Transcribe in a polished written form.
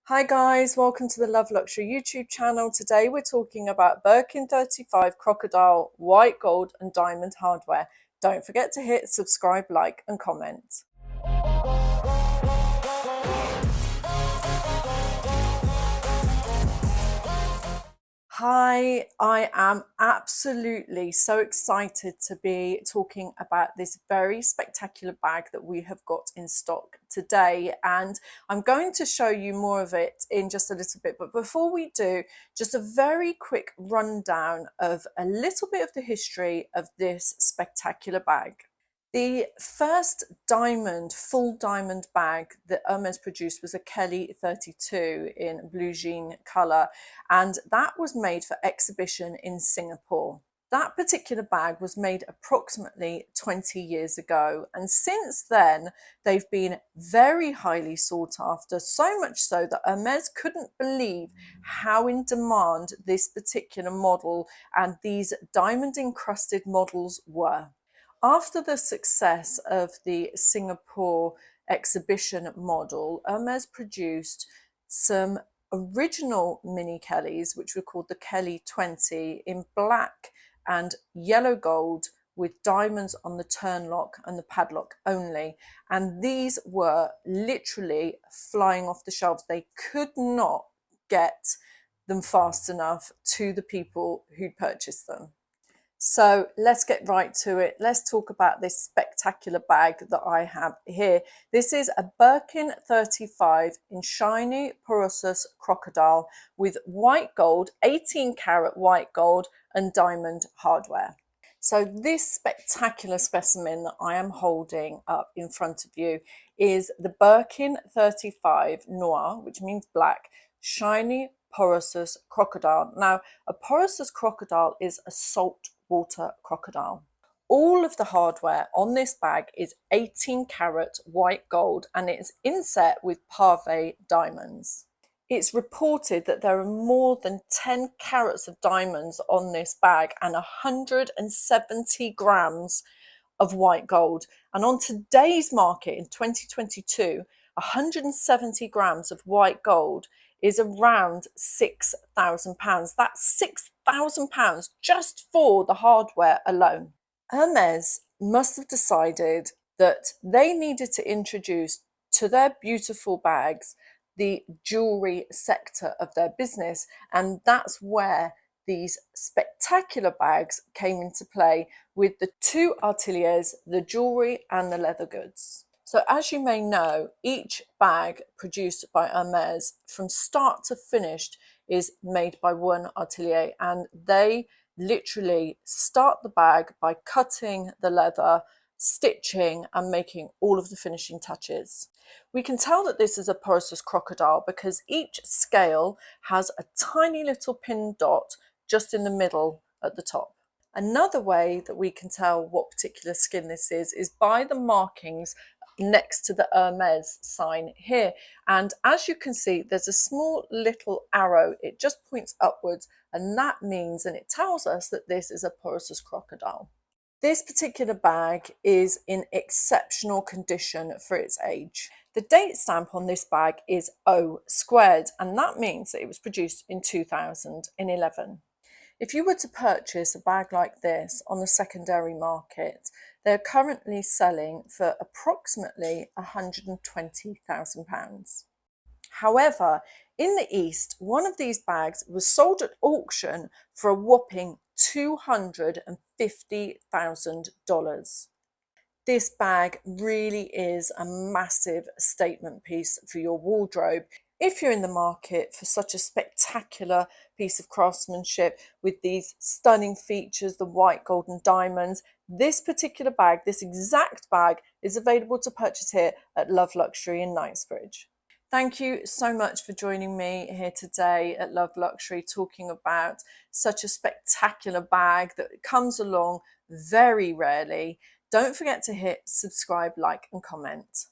Hi guys, welcome to the Love Luxury YouTube channel. Today we're talking about Birkin 35 Crocodile white gold and diamond hardware. Don't forget to hit subscribe, like and comment. Hi, I am absolutely so excited to be talking about this very spectacular bag that we have got in stock today, and I'm going to show you more of it in just a little bit. But before we do, just a very quick rundown of a little bit of the history of this spectacular bag. The first full diamond bag that Hermes produced was a Kelly 32 in blue jean colour, and that was made for exhibition in Singapore. That particular bag was made approximately 20 years ago, and since then they've been very highly sought after, so much so that Hermes couldn't believe how in demand this particular model and these diamond encrusted models were. After the success of the Singapore exhibition model, Hermes produced some original mini Kellys, which were called the Kelly 20, in black and yellow gold with diamonds on the turn lock and the padlock only. And these were literally flying off the shelves. They could not get them fast enough to the people who purchased them. So let's get right to it. Let's talk about this spectacular bag that I have here. This is a Birkin 35 in shiny Porosus Crocodile with white gold, 18 karat white gold and diamond hardware. So this spectacular specimen that I am holding up in front of you is the Birkin 35 Noir, which means black, shiny Porosus Crocodile. Now, a Porosus Crocodile is a saltwater crocodile. All of the hardware on this bag is 18 karat white gold and it is inset with pave diamonds. It's reported that there are more than 10 carats of diamonds on this bag and 170 grams of white gold. And on today's market in 2022, 170 grams of white gold is around £6,000. That's £6,000 just for the hardware alone. Hermes must have decided that they needed to introduce to their beautiful bags the jewelry sector of their business, and that's where these spectacular bags came into play with the two ateliers, the jewelry and the leather goods. So as you may know, each bag produced by Hermes from start to finish is made by one atelier, and they literally start the bag by cutting the leather, stitching and making all of the finishing touches. We can tell that this is a Porosus crocodile because each scale has a tiny little pin dot just in the middle at the top. Another way that we can tell what particular skin this is by the markings next to the Hermes sign here. And as you can see, there's a small little arrow. It just points upwards, and that means, and it tells us that this is a Porosus crocodile. This particular bag is in exceptional condition for its age. The date stamp on this bag is O squared, and that means that it was produced in 2011. If you were to purchase a bag like this on the secondary market, they're currently selling for approximately £120,000. However, in the East, one of these bags was sold at auction for a whopping $250,000. This bag really is a massive statement piece for your wardrobe. If you're in the market for such a spectacular piece of craftsmanship with these stunning features, the white, gold and diamonds, this particular bag, this exact bag, is available to purchase here at Love Luxury in Knightsbridge. Thank you so much for joining me here today at Love Luxury, talking about such a spectacular bag that comes along very rarely. Don't forget to hit subscribe, like and comment.